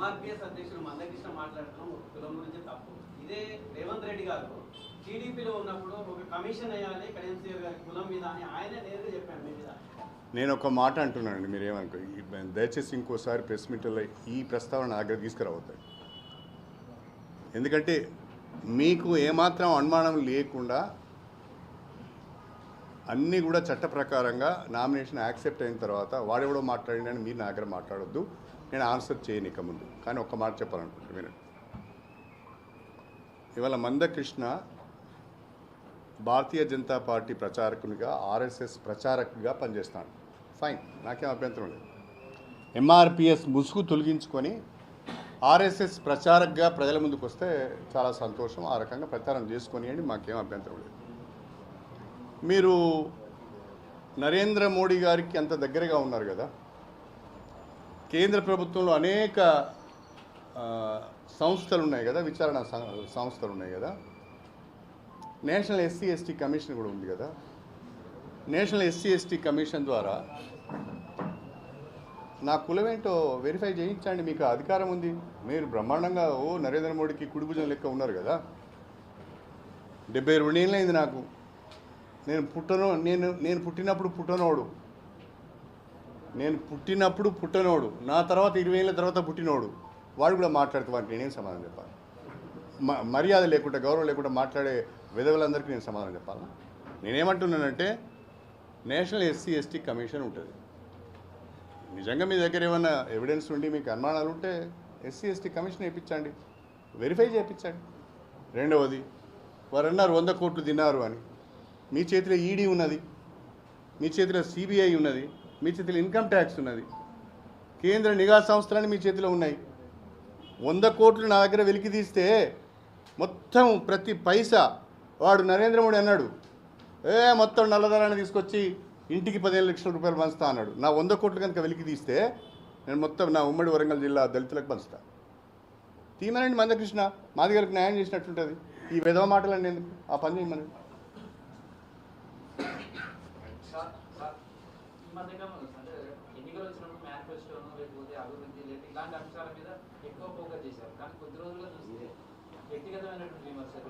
ఎంఆర్పిఎస్ అధ్యక్షుడు మందకృష్ణ మాట్లాడటం కులం గురించి తప్పు. ఇదే రేవంత్ రెడ్డి గారు టీడీపీలో ఉన్నప్పుడు ఒక కమిషన్ వేయాలి కడియంసీఆర్ గారి కులం మీద అని ఆయనే నేరుగా చెప్పాను మీ మీద. నేను ఒక మాట అంటున్నానండి, మీరు ఏమనుకో, దయచేసి ఇంకోసారి ప్రెస్ మీట్లో ఈ ప్రస్తావన నా దగ్గర తీసుకురావద్దు. ఎందుకంటే మీకు ఏమాత్రం అనుమానం లేకుండా అన్నీ కూడా చట్ట ప్రకారంగా నామినేషన్ యాక్సెప్ట్ అయిన తర్వాత వాడెవడో మాట్లాడిందని మీరు నా దగ్గర మాట్లాడొద్దు. నేను ఆన్సర్ చేయను ఇక ముందు. కానీ ఒక్క మాట చెప్పాలనుకుంటున్నాను మీరు. ఇవాళ మందకృష్ణ భారతీయ జనతా పార్టీ ప్రచారకునిగా ఆర్ఎస్ఎస్ ప్రచారకుగా పనిచేస్తాడు. ఫైన్, నాకేం అభ్యంతరం లేదు. ఎంఆర్పిఎస్ ముసుగు తొలగించుకొని ఆర్ఎస్ఎస్ ప్రచారకుగా ప్రజల ముందుకు వస్తే చాలా సంతోషం. ఆ రకంగా ప్రచారం చేసుకొనియండి, మాకేం అభ్యంతరం లేదు. మీరు నరేంద్ర మోడీ గారికి అంత దగ్గరగా ఉన్నారు కదా. కేంద్ర ప్రభుత్వంలో అనేక సంస్థలు ఉన్నాయి కదా, విచారణ సంస్థలు ఉన్నాయి కదా. నేషనల్ ఎస్సీ ఎస్టీ కమిషన్ కూడా ఉంది కదా. నేషనల్ ఎస్సీ ఎస్టీ కమిషన్ ద్వారా నా కులమేంటో వెరిఫై చేయించండి, మీకు అధికారం ఉంది. మీరు బ్రహ్మాండంగా నరేంద్ర మోడీకి కుడిభుజం లెక్క ఉన్నారు కదా. 72 ఏళ్ళు అయింది నాకు. నేను పుట్టినప్పుడు పుట్టనోడు, నా తర్వాత 20 ఏళ్ళ తర్వాత పుట్టినోడు వాడు కూడా మాట్లాడుతూ వాటికి నేనేం సమాధానం చెప్పాలి? మర్యాద లేకుండా, గౌరవం లేకుండా మాట్లాడే విధవులందరికీ నేను సమాధానం చెప్పాలా? నేనేమంటున్నానంటే నేషనల్ ఎస్సీ ఎస్టీ కమిషన్ ఉంటుంది. నిజంగా మీ దగ్గర ఏమైనా ఎవిడెన్స్ ఉండి మీకు అనుమానాలు ఉంటే ఎస్సీ ఎస్టీ కమిషన్ వేయించండి, వెరిఫై చేయించండి. రెండవది, వారు అన్నారు 100 కోట్లు తిన్నారు అని. మీ చేతిలో ఈడీ ఉన్నది, మీ చేతిలో సిబిఐ ఉన్నది, మీ చేతిలో ఇన్కమ్ ట్యాక్స్ ఉన్నది, కేంద్ర నిఘా సంస్థలని మీ చేతిలో ఉన్నాయి. 100 కోట్లు నా దగ్గర వెలికి తీస్తే మొత్తం ప్రతి పైసా వాడు నరేంద్ర మోడీ అన్నాడు, మొత్తం నల్లధనాన్ని తీసుకొచ్చి ఇంటికి 15 లక్షల రూపాయలు పంచుతా అన్నాడు. నా 100 కోట్లు కనుక వెలికి తీస్తే నేను మొత్తం నా ఉమ్మడి వరంగల్ జిల్లా దళితులకు పంచుతా. తీమనండి మందకృష్ణ, మాదిగలకు న్యాయం చేసినట్టుంటుంది. ఈ విధవ మాటలండి ఎందుకు? ఆ పని చేయమని. ఎన్నికలు వచ్చినప్పుడు మేనిఫెస్టోను లేకపోతే అభివృద్ధి లేదు ఇలాంటి అంశాల మీద ఎక్కువ ఫోకస్ చేశారు. కానీ కొద్ది రోజుల్లో చూస్తే వ్యక్తిగతమైనటువంటి విమర్శలు